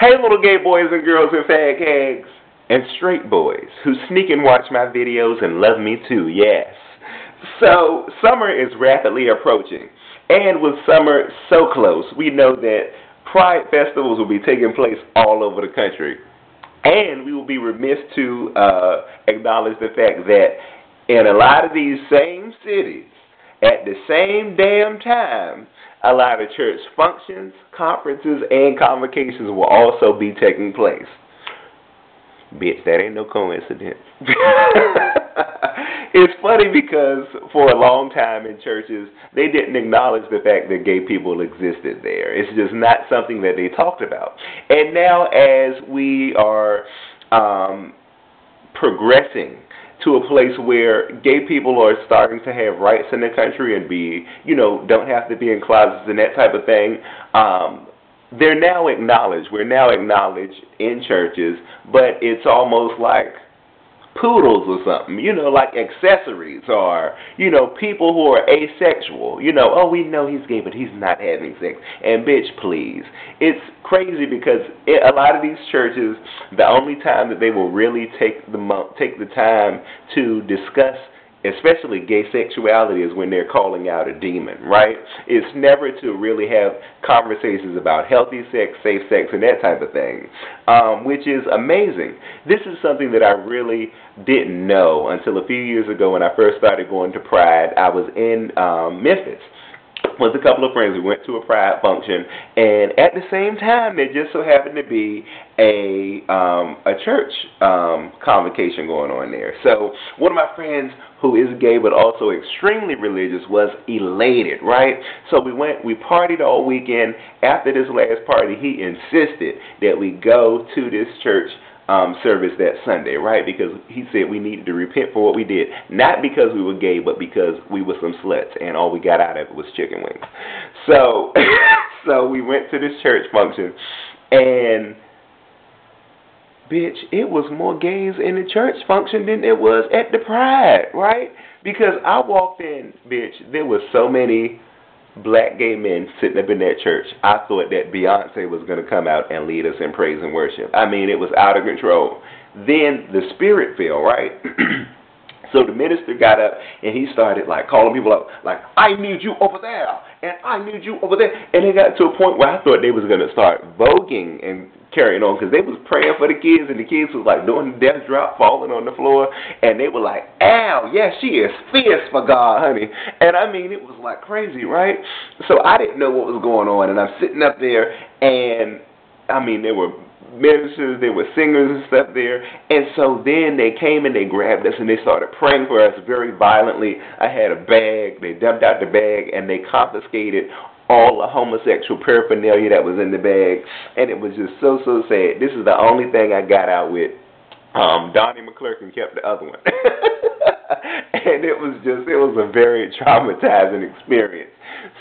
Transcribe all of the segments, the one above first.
Hey, little gay boys and girls and fag hags and straight boys who sneak and watch my videos and love me too, yes. So, summer is rapidly approaching, and with summer so close, we know that Pride festivals will be taking place all over the country. And we will be remiss to acknowledge the fact that in a lot of these same cities, at the same damn time, a lot of church functions, conferences, and convocations will also be taking place. Bitch, that ain't no coincidence. It's funny because for a long time in churches, they didn't acknowledge the fact that gay people existed there. It's just not something that they talked about. And now as we are progressing to a place where gay people are starting to have rights in the country and be, don't have to be in closets and that type of thing, they're now acknowledged. We're now acknowledged in churches, but it's almost like poodles or something, like accessories or, people who are asexual. Oh, we know he's gay, but he's not having sex. And bitch, please. It's crazy because a lot of these churches, the only time that they will really take the time to discuss especially gay sexuality is when they're calling out a demon, right? It's never to really have conversations about healthy sex, safe sex, and that type of thing, which is amazing. This is something that I really didn't know until a few years ago when I first started going to Pride. I was in Memphis with a couple of friends. We went to a Pride function, and at the same time, there just so happened to be a church convocation going on there. So one of my friends who is gay but also extremely religious was elated, right? So we partied all weekend. After this last party, he insisted that we go to this church service that Sunday, right? Because he said we needed to repent for what we did, not because we were gay, but because we were some sluts, and all we got out of it was chicken wings. So, so we went to this church function, and bitch, it was more gays in the church function than it was at the Pride, right? Because I walked in, bitch, there were so many black gay men sitting up in that church. I thought that Beyonce was going to come out and lead us in praise and worship. I mean, it was out of control. Then the spirit fell, right? So the minister got up and he started calling people up, I need you over there, and I need you over there. And it got to a point where I thought they was going to start voguing and carrying on, because they was praying for the kids, and the kids was doing the death drop, falling on the floor, and they were like, ow, yeah, she is fierce for God, honey. And I mean, it was crazy, right? So I didn't know what was going on, and I'm sitting up there, and I mean, there were ministers, there were singers and stuff there, and so then they came and they grabbed us and they started praying for us very violently. I had a bag, they dumped out the bag, and they confiscated all the homosexual paraphernalia that was in the bag, and it was just so sad. This is the only thing I got out with. Donnie McClurkin kept the other one. And it was a very traumatizing experience.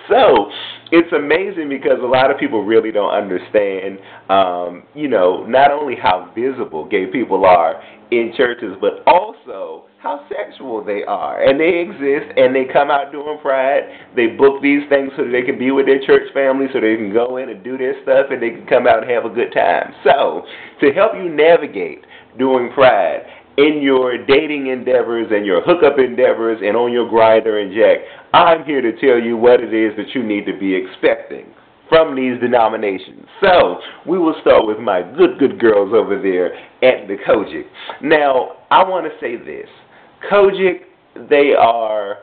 So it's amazing because a lot of people really don't understand, not only how visible gay people are in churches, but also how sexual they are. And they exist, and they come out during Pride. They book these things so that they can be with their church family, so they can go in and do their stuff, and they can come out and have a good time. So to help you navigate during Pride in your dating endeavors and your hookup endeavors and on your Grindr and Jack, I'm here to tell you what it is that you need to be expecting from these denominations. So we will start with my good girls over there at the COGIC. Now, I want to say this. COGIC, they are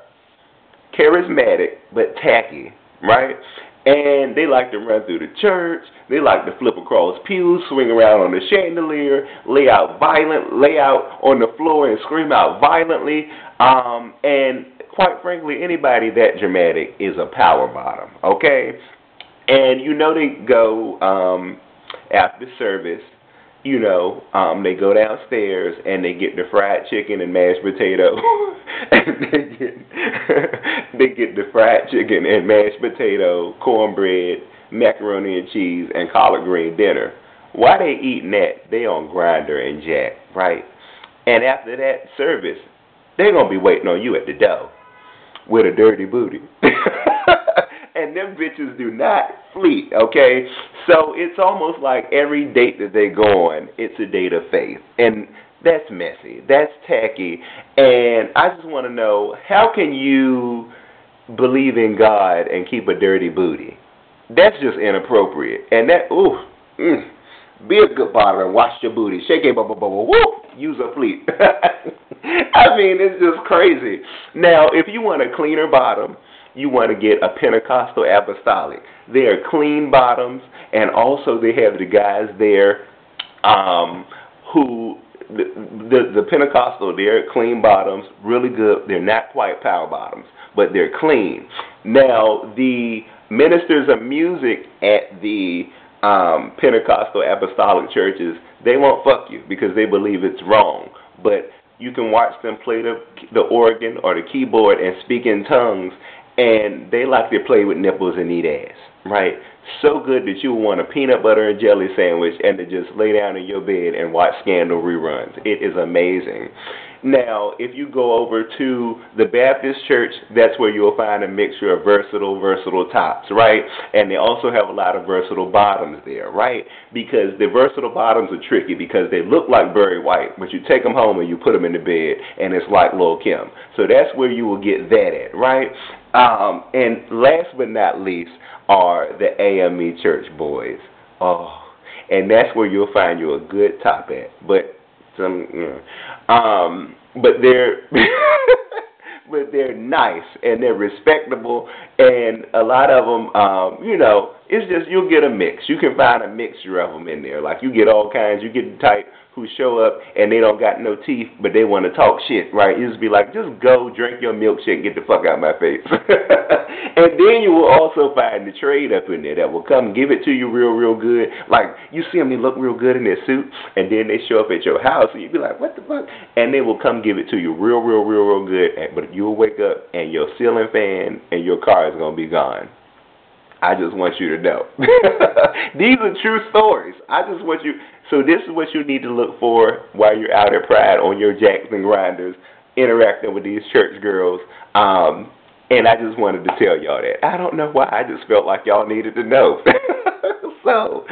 charismatic but tacky, right? And they like to run through the church. They like to flip across pews, swing around on the chandelier, lay out on the floor and scream out violently. And quite frankly, anybody that dramatic is a power bottom, okay? And they go after service. They go downstairs and they get the fried chicken and mashed potato. And they get the fried chicken and mashed potato, cornbread, macaroni and cheese, and collard green dinner. While they eating that, they on Grindr and Jack, right? And after that service, they're going to be waiting on you at the door with a dirty booty. And them bitches do not fleet, okay? So it's almost like every date that they go on, it's a date of faith. And that's messy. That's tacky. And I just want to know, how can you believe in God and keep a dirty booty? That's just inappropriate. And that, be a good bottom and wash your booty. Shake it, bubble, bubble, whoop, use a fleet. I mean, it's just crazy. Now, if you want a cleaner bottom, you want to get a Pentecostal apostolic. They are clean bottoms, and also they have the guys there who, the Pentecostal, they're clean bottoms, really good. They're not quite power bottoms, but they're clean. Now, the ministers of music at the Pentecostal apostolic churches, they won't fuck you because they believe it's wrong. But you can watch them play the organ or the keyboard and speak in tongues, and they like to play with nipples and eat ass, right? So good that you want a peanut butter and jelly sandwich and to just lay down in your bed and watch Scandal reruns. It is amazing. Now, if you go over to the Baptist church, that's where you'll find a mixture of versatile tops, right? And they also have a lot of versatile bottoms there, right? Because the versatile bottoms are tricky because they look like Barry White, but you take them home and you put them in the bed, and it's like Lil' Kim. So that's where you will get that at, right? And last but not least are the AME church boys. Oh, and that's where you'll find you a good top at. But they're but they're nice and they're respectable, and a lot of them, it's just you'll get a mix. You can find a mixture of them in there. Like you get all kinds. You get the type who show up and they don't got no teeth, but they want to talk shit, right? You just be like, just go drink your milkshake, get the fuck out of my face. And then you will also find the trade up in there that will come give it to you real good. Like you see them, they look real good in their suit, and then they show up at your house, and you be like, what the fuck? And they will come give it to you real good. But you'll wake up and your ceiling fan and your car is gonna be gone. I just want you to know. These are true stories. I just want you. So this is what you need to look for while you're out at Pride on your jacks and grinders, interacting with these church girls. And I just wanted to tell y'all that. I don't know why. I just felt like y'all needed to know. So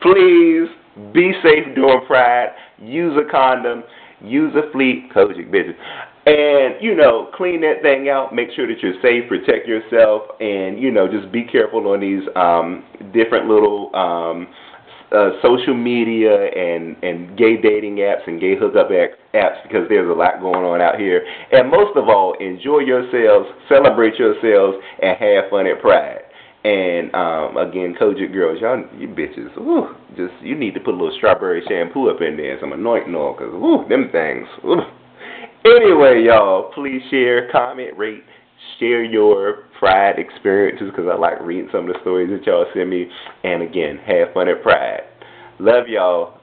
please be safe during Pride. Use a condom. Use a fleet. COGIC bitches. And, clean that thing out. Make sure that you're safe. Protect yourself. And, just be careful on these different little social media and gay dating apps and gay hookup apps, because there's a lot going on out here. And most of all, enjoy yourselves, celebrate yourselves, and have fun at Pride. And, again, COGIC girls, you bitches, you need to put a little strawberry shampoo up in there and some anointing oil, because, them things, Anyway, y'all, please share, comment, rate, share your Pride experiences, because I like reading some of the stories that y'all send me. And again, have fun at Pride. Love y'all.